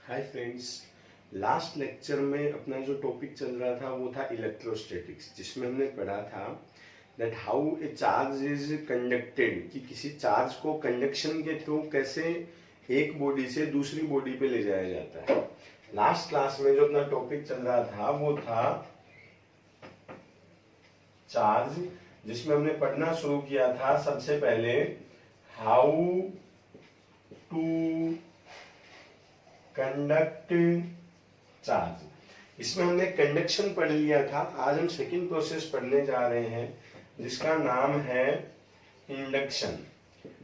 Hi friends. Last lecture में अपना जो टॉपिक चल रहा था वो था इलेक्ट्रोस्टैटिक्स, जिसमें हमने पढ़ा था that how a charge is conducted, कि किसी चार्ज को कंडक्शन के थ्रू कैसे एक बॉडी से दूसरी बॉडी पे ले जाया जाता है। लास्ट क्लास में जो अपना टॉपिक चल रहा था वो था चार्ज, जिसमें हमने पढ़ना शुरू किया था सबसे पहले हाउ टू कंडक्ट चार्ज। इसमें हमने कंडक्शन पढ़ लिया था। आज हम सेकंड प्रोसेस पढ़ने जा रहे हैं जिसका नाम है इंडक्शन।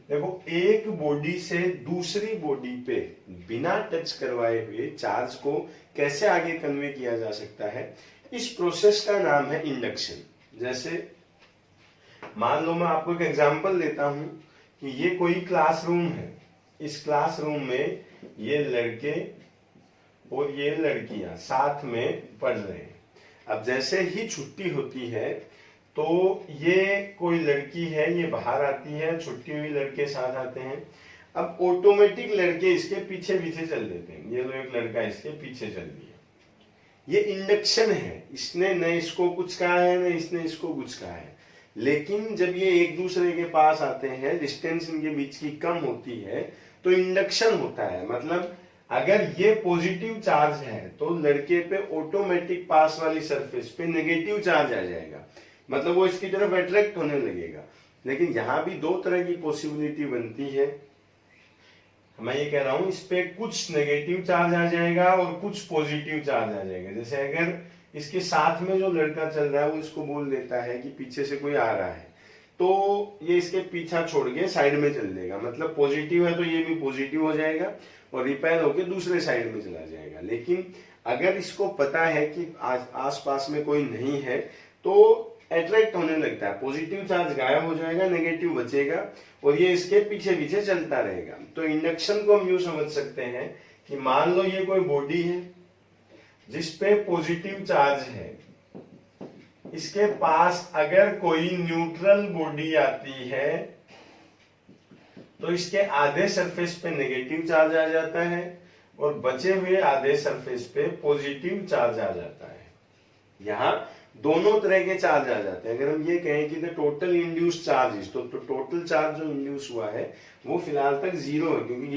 देखो, एक बॉडी से दूसरी बॉडी पे बिना टच करवाए हुए चार्ज को कैसे आगे कन्वे किया जा सकता है, इस प्रोसेस का नाम है इंडक्शन। जैसे मान लो मैं आपको एक एग्जांपल देता हूं कि ये कोई क्लासरूम है। इस क्लासरूम में ये लड़के और ये लड़कियां साथ में पढ़ रहे हैं। अब जैसे ही छुट्टी होती है तो ये कोई लड़की है, ये बाहर आती है, छुट्टी हुई लड़के साथ आते हैं। अब ऑटोमेटिक लड़के इसके पीछे पीछे चल देते हैं। ये तो एक लड़का इसके पीछे चल दिया। ये इंडक्शन है। इसने न इसको कुछ कहा है न इसने इसको कुछ कहा है, लेकिन जब ये एक दूसरे के पास आते हैं, डिस्टेंस इनके बीच की कम होती है तो इंडक्शन होता है। मतलब अगर ये पॉजिटिव चार्ज है तो लड़के पे ऑटोमेटिक पास वाली सरफेस पे नेगेटिव चार्ज आ जाएगा, मतलब वो इसकी तरफ अट्रैक्ट होने लगेगा। लेकिन यहां भी दो तरह की पॉसिबिलिटी बनती है। मैं ये कह रहा हूं, इस पे कुछ नेगेटिव चार्ज आ जाएगा और कुछ पॉजिटिव चार्ज आ जाएगा। जैसे अगर इसके साथ में जो लड़का चल रहा है वो इसको बोल देता है कि पीछे से कोई आ रहा है, तो ये इसके पीछा छोड़ के साइड में चल देगा। मतलब पॉजिटिव है तो ये भी पॉजिटिव हो जाएगा और रिपेल होके दूसरे साइड में चला जाएगा। लेकिन अगर इसको पता है कि आस पास में कोई नहीं है तो अट्रैक्ट होने लगता है। पॉजिटिव चार्ज गायब हो जाएगा, नेगेटिव बचेगा और ये इसके पीछे पीछे चलता रहेगा। तो इंडक्शन को हम यूं समझ सकते हैं कि मान लो ये कोई बॉडी है जिसपे पॉजिटिव चार्ज है। इसके पास अगर कोई न्यूट्रल बॉडी आती है तो इसके आधे सरफेस पे नेगेटिव चार्ज आ जाता है और बचे हुए आधे सरफेस पे पॉजिटिव चार्ज आ जाता है। यहाँ दोनों तरह के चार्ज आ जाते हैं। अगर हम ये कहें कि द टोटल इंड्यूस चार्ज, तो टोटल चार्ज जो इंड्यूस हुआ है वो फिलहाल तक जीरो है, क्योंकि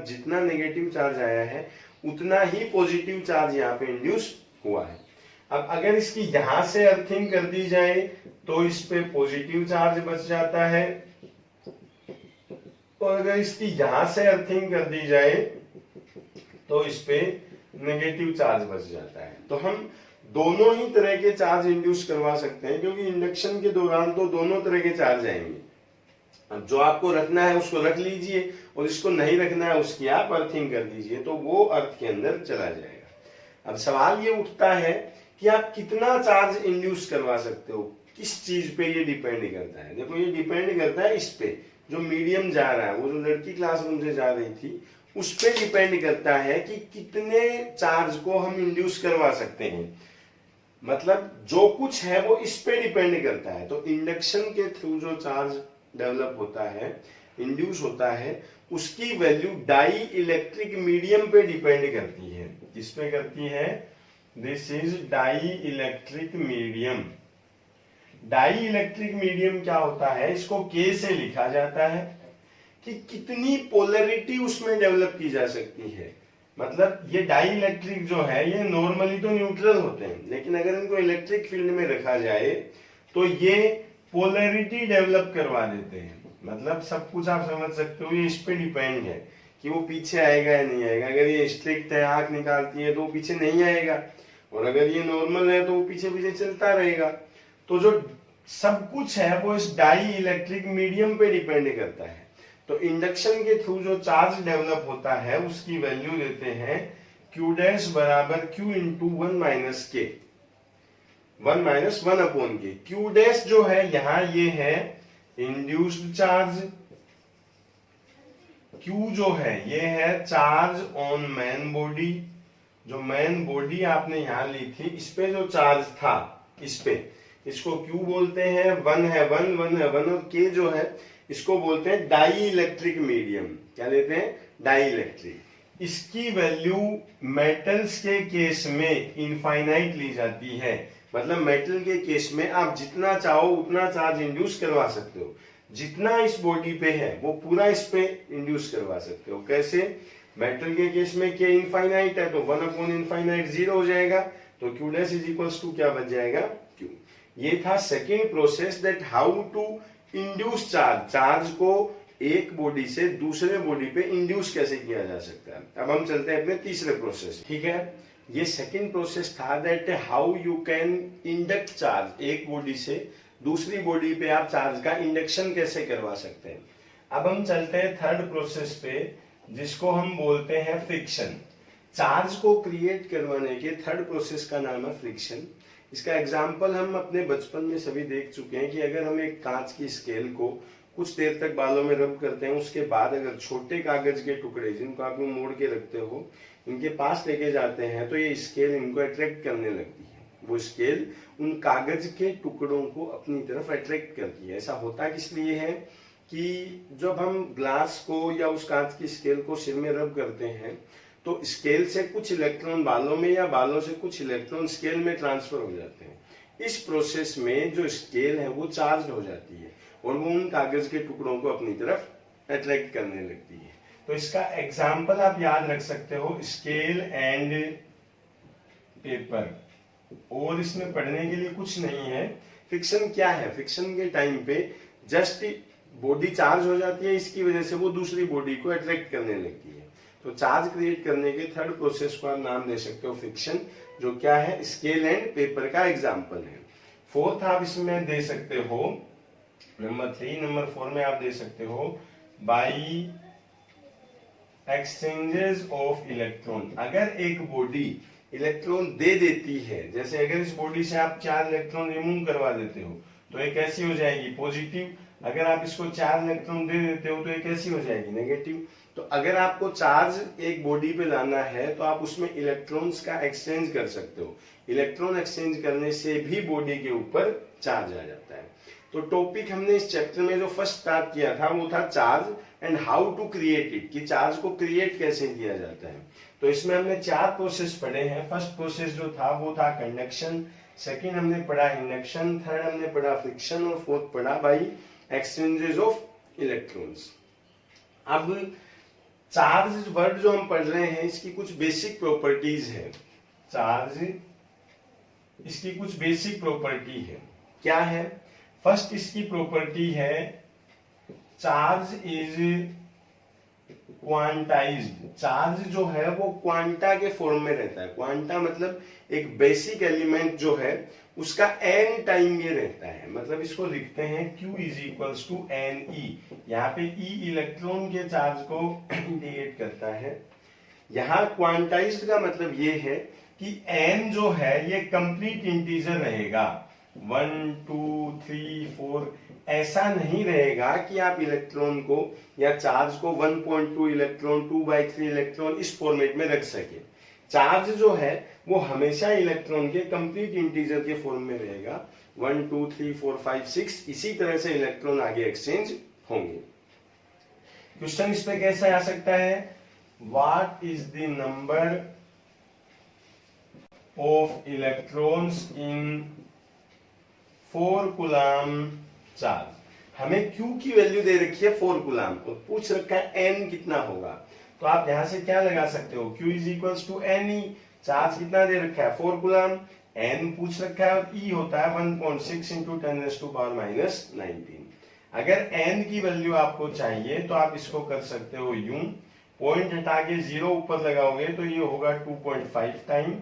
जितना नेगेटिव चार्ज आया है उतना ही पॉजिटिव चार्ज यहाँ पे इंड्यूस हुआ है। अब अगर इसकी यहां से अर्थिंग कर दी जाए तो इस पे पॉजिटिव चार्ज बच जाता है, और अगर इसकी यहां से अर्थिंग कर दी जाए तो इस पे नेगेटिव चार्ज बच जाता है। तो हम दोनों ही तरह के चार्ज इंड्यूस करवा सकते हैं, क्योंकि इंडक्शन के दौरान तो दोनों तरह के चार्ज आएंगे। अब जो आपको रखना है उसको रख लीजिए और इसको नहीं रखना है उसकी आप अर्थिंग कर दीजिए, तो वो अर्थ के अंदर चला जाएगा। अब सवाल ये उठता है कि आप कितना चार्ज इंड्यूस करवा सकते हो, किस चीज पे ये डिपेंड करता है। देखो, ये डिपेंड करता है इस पे, जो मीडियम जा रहा है, वो जो लड़की क्लासरूम से जा रही थी उस पे डिपेंड करता है कि कितने चार्ज को हम इंड्यूस करवा सकते हैं। मतलब जो कुछ है वो इस पे डिपेंड करता है। तो इंडक्शन के थ्रू जो चार्ज डेवलप होता है, इंड्यूस होता है, उसकी वैल्यू डाई इलेक्ट्रिक मीडियम पे डिपेंड करती है। किस पे करती है? This is dielectric medium. Dielectric medium क्या होता है? इसको के से लिखा जाता है कि कितनी पोलरिटी उसमें डेवलप की जा सकती है। मतलब ये डाई इलेक्ट्रिक जो है ये नॉर्मली तो न्यूट्रल होते हैं, लेकिन अगर इनको इलेक्ट्रिक फील्ड में रखा जाए तो ये पोलरिटी डेवलप करवा देते हैं। मतलब सब कुछ आप समझ सकते हो, ये इस पे डिपेंड है कि वो पीछे आएगा या नहीं आएगा। अगर ये स्ट्रिक्ट है, आंख निकालती है, तो वो पीछे नहीं आएगा, और अगर ये नॉर्मल है तो वो पीछे पीछे चलता रहेगा। तो जो सब कुछ है वो इस डाई इलेक्ट्रिक मीडियम पे डिपेंड करता है। तो इंडक्शन के थ्रू जो चार्ज डेवलप होता है उसकी वैल्यू देते हैं Q डैश बराबर Q इंटू 1 माइनस के, 1 माइनस 1 अपॉन के। Q डैश जो है यहां ये है इंड्यूस्ड चार्ज, Q जो है ये है चार्ज ऑन मैन बॉडी। जो मैन बॉडी आपने यहां ली थी इस पे जो चार्ज था इस पे, इसको Q बोलते हैं। 1 है 1, 1 है 1, और K जो है इसको बोलते हैं डाई इलेक्ट्रिक मीडियम। क्या देते हैं? Dielectric. इसकी वैल्यू मेटल्स के केस में इनफाइनाइट ली जाती है। मतलब मेटल के केस में आप जितना चाहो उतना चार्ज इंड्यूस करवा सकते हो, जितना इस बॉडी पे है वो पूरा इस पे इंड्यूस करवा सकते हो। कैसे? मेटल के केस में क्या इनफाइनाइट है तो 1/इनफाइनाइट 0 हो जाएगा, तो Q dash is equals to क्या बच जाएगा? Q। ये था second process, that how to induce charge, charge को एक बॉडी से दूसरे बॉडी पे इंड्यूस कैसे किया जा सकता है। अब हम चलते हैं अपने तीसरे प्रोसेस। ठीक है, ये सेकेंड प्रोसेस था, that how you can induct charge, एक बॉडी से दूसरी बॉडी पे आप चार्ज का इंडक्शन कैसे करवा सकते हैं। अब हम चलते हैं थर्ड प्रोसेस पे, जिसको हम बोलते हैं फ्रिक्शन। चार्ज को क्रिएट करवाने के थर्ड प्रोसेस का नाम है फ्रिक्शन। इसका एग्जाम्पल हम अपने बचपन में सभी देख चुके हैं कि अगर हम एक कांच की स्केल को कुछ देर तक बालों में रब करते हैं, उसके बाद अगर छोटे कागज के टुकड़े जिनको आप लोग मोड़ के रखते हो इनके पास लेके जाते हैं तो ये स्केल इनको अट्रैक्ट करने लगती है। वो स्केल उन कागज के टुकड़ों को अपनी तरफ अट्रैक्ट करती है। ऐसा होता किस लिए है कि जब हम ग्लास को या उस कांच की स्केल को सिर में रब करते हैं तो स्केल से कुछ इलेक्ट्रॉन बालों में या बालों से कुछ इलेक्ट्रॉन स्केल में ट्रांसफर हो जाते हैं। इस प्रोसेस में जो स्केल है वो चार्ज हो जाती है और वो उन कागज के टुकड़ों को अपनी तरफ अट्रैक्ट करने लगती है। तो इसका एग्जाम्पल आप याद रख सकते हो, स्केल एंड पेपर। और इसमें पढ़ने के लिए कुछ नहीं है। फ्रिक्शन क्या है? फ्रिक्शन के टाइम पे जस्ट बॉडी चार्ज हो जाती है, इसकी वजह से वो दूसरी बॉडी को अट्रैक्ट करने लगती है। तो चार्ज क्रिएट करने के थर्ड प्रोसेस को आप नाम दे सकते हो फ्रिक्शन, जो क्या है? स्केल एंड पेपर का एग्जाम्पल है। फोर्थ आप इसमें दे सकते हो नंबर 3, नंबर 4 में आप दे सकते हो बाई एक्सचेंजेस ऑफ इलेक्ट्रॉन। अगर एक बॉडी इलेक्ट्रॉन दे देती है, जैसे अगर इस बॉडी से आप 4 इलेक्ट्रॉन रिमूव करवा देते हो तो ये कैसी हो जाएगी? पॉजिटिव। अगर आप इसको 4 इलेक्ट्रॉन दे देते हो तो ये कैसी हो जाएगी? नेगेटिव। तो अगर आपको चार्ज एक बॉडी पे लाना है तो आप उसमें इलेक्ट्रॉन्स का एक्सचेंज कर सकते हो। इलेक्ट्रॉन एक्सचेंज करने से भी बॉडी के ऊपर चार्ज आ जाता है। तो टॉपिक हमने इस चैप्टर में जो फर्स्ट स्टार्ट किया था वो था charge and how to create it, कि चार्ज को क्रिएट कैसे किया जाता है। तो इसमें हमने 4 प्रोसेस पढ़े हैं। फर्स्ट प्रोसेस जो था वो था कंडक्शन, सेकेंड हमने पढ़ा इंडक्शन, थर्ड हमने पढ़ा फ्रिक्शन और फोर्थ पढ़ा बाई एक्सचेंजेस ऑफ इलेक्ट्रॉन्स। अब चार्ज वर्ड जो हम पढ़ रहे हैं इसकी कुछ बेसिक प्रॉपर्टीज है। चार्ज इसकी कुछ बेसिक प्रॉपर्टी है। क्या है? फर्स्ट इसकी प्रॉपर्टी है चार्ज इज क्वांटाइज्ड। चार्ज जो है वो क्वांटा के फॉर्म में रहता है। क्वांटा मतलब एक बेसिक एलिमेंट जो है उसका n टाइम ये रहता है। मतलब इसको लिखते हैं Q is equals to N E. यहाँ पे E इलेक्ट्रॉन के चार्ज को इंडिकेट करता है। यहाँ क्वांटाइज्ड का मतलब ये है कि n जो है ये कंप्लीट इंटीजर रहेगा। 1 2 3 4 ऐसा नहीं रहेगा कि आप इलेक्ट्रॉन को या चार्ज को 1.2 इलेक्ट्रॉन 2/3 इलेक्ट्रॉन इस फॉर्मेट में रख सके। चार्ज जो है वो हमेशा इलेक्ट्रॉन के कंप्लीट इंटीजर के फॉर्म में रहेगा। 1 2 3 4 5 6 इसी तरह से इलेक्ट्रॉन आगे एक्सचेंज होंगे। क्वेश्चन इस पे कैसे आ सकता है? What is the number of electrons in 4 coulomb charge. हमें Q की वैल्यू दे रखी है 4 कूलम और पूछ रखा है N कितना होगा। तो आप यहां से क्या लगा सकते हो? Q is equals to N E. Charge कितना दे रखा है? 4 कूलम। N पूछ रखा है और E होता है 1.6 इंटू 10⁻⁻19। अगर N की वैल्यू आपको चाहिए तो आप इसको कर सकते हो यूं, पॉइंट हटा के 0 ऊपर लगाओगे तो ये होगा 2.5 टाइम।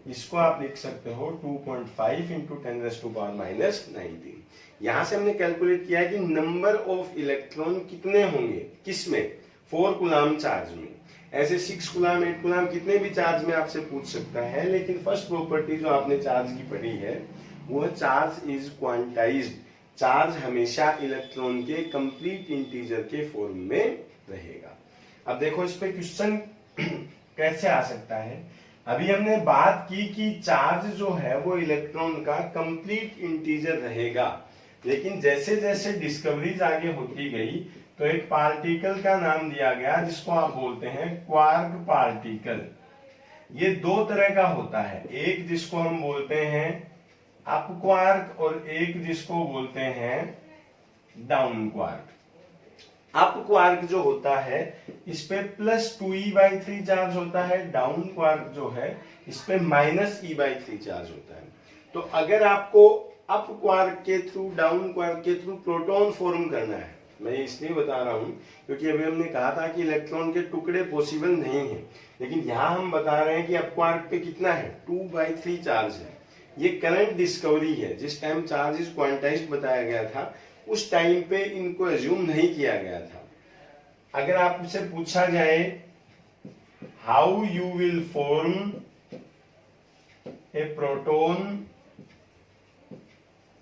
इसको आप लिख सकते हो 2.5 इंटू 10⁻⁻19। यहां से हमने कैलकुलेट किया है कि नंबर ऑफ इलेक्ट्रॉन कितने होंगे, किसमें? 4 कूलम चार्ज में। ऐसे 6 कूलम 8 कूलम कितने भी चार्ज में आपसे पूछ सकता है, लेकिन फर्स्ट प्रॉपर्टी जो आपने चार्ज की पढ़ी है वो है चार्ज इज क्वांटाइज्ड। चार्ज हमेशा इलेक्ट्रॉन के कंप्लीट इंटीजर के फॉर्म में रहेगा। अब देखो इस पे क्वेश्चन कैसे आ सकता है। अभी हमने बात की कि चार्ज जो है वो इलेक्ट्रॉन का कंप्लीट इंटीजर रहेगा, लेकिन जैसे जैसे डिस्कवरीज आगे होती गई तो एक पार्टिकल का नाम दिया गया जिसको आप बोलते हैं क्वार्क पार्टिकल। ये दो तरह का होता है, एक जिसको हम बोलते हैं अप क्वार्क और एक जिसको बोलते हैं डाउन क्वार्क। अप क्वार्क जो होता है इस पे +2e/3 चार्ज होता है, डाउन क्वार्क जो है इस पे -e/3 चार्ज होता है। तो अगर आपको अप क्वार्क के थ्रू डाउन क्वार्क के थ्रू प्रोटॉन फॉर्म करना है, मैं इसलिए बता रहा हूं क्योंकि अभी हमने कहा था कि इलेक्ट्रॉन के टुकड़े पॉसिबल नहीं है, लेकिन यहां हम बता रहे हैं कि अप क्वार्क पे कितना है, 2/3 चार्ज है। ये करंट डिस्कवरी है, जिस टाइम चार्ज इज क्वांटाइज्ड बताया गया था उस टाइम पे इनको एज्यूम नहीं किया गया था। अगर आपसे पूछा जाए how you will form A proton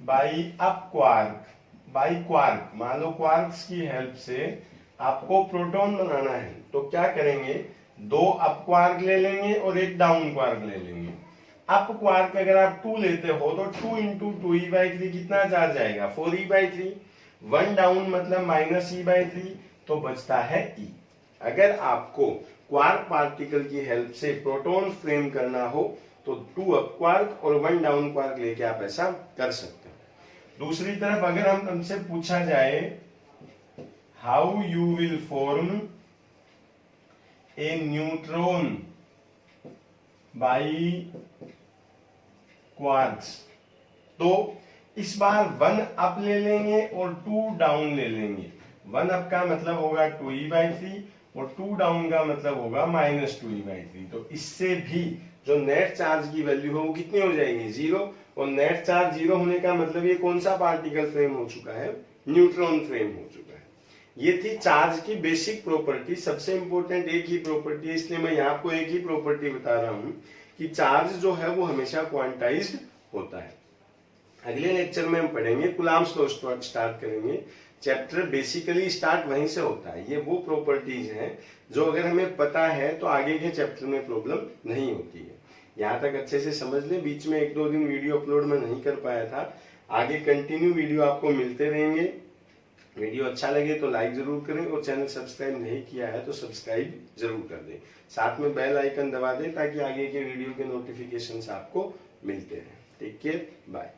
by up quark, by quark, मान लो क्वार्क्स की हेल्प से आपको प्रोटॉन बनाना है, तो क्या करेंगे, दो अप क्वार्क ले लेंगे और एक डाउन क्वार्क ले लेंगे। अप क्वार्क अगर आप 2 लेते हो तो 2 × 2e/3 कितना चार्ज आएगा, 4e/3। 1 डाउन मतलब -e/3, तो बचता है e। अगर आपको क्वार्क पार्टिकल की हेल्प से प्रोटॉन फ्रेम करना हो तो 2 अप क्वार्क और 1 डाउन क्वार्क लेके आप ऐसा कर सकते हो। दूसरी तरफ अगर हमसे पूछा जाए how you will form A neutron by quarks, तो इस बार 1 अप ले लेंगे और 2 डाउन ले लेंगे। 1 अप का मतलब होगा 2e/3 और 2 डाउन का मतलब होगा -2e/3। तो इससे भी जो नेट चार्ज की वैल्यू है वो कितनी हो जाएगी, 0। और नेट चार्ज 0 होने का मतलब ये कौन सा पार्टिकल फ्रेम हो चुका है, न्यूट्रॉन फ्रेम हो चुका है। ये थी चार्ज की बेसिक प्रॉपर्टी। सबसे इंपॉर्टेंट एक ही प्रॉपर्टी है, इसलिए मैं यहाँ आपको एक ही प्रॉपर्टी बता रहा हूं कि चार्ज जो है वो हमेशा क्वांटाइज्ड होता है। अगले लेक्चर में हम पढ़ेंगे कूलम्ब्स लॉ स्टार्ट करेंगे। चैप्टर बेसिकली स्टार्ट वहीं से होता है। ये वो प्रॉपर्टीज हैं जो अगर हमें पता है तो आगे के चैप्टर में प्रॉब्लम नहीं होती है। यहाँ तक अच्छे से समझ लें। बीच में 1-2 दिन वीडियो अपलोड में नहीं कर पाया था, आगे कंटिन्यू वीडियो आपको मिलते रहेंगे। वीडियो अच्छा लगे तो लाइक जरूर करें और चैनल सब्सक्राइब नहीं किया है तो सब्सक्राइब जरूर कर दें। साथ में बेल आइकन दबा दें ताकि आगे के वीडियो के नोटिफिकेशंस आपको मिलते रहें। Take care, bye.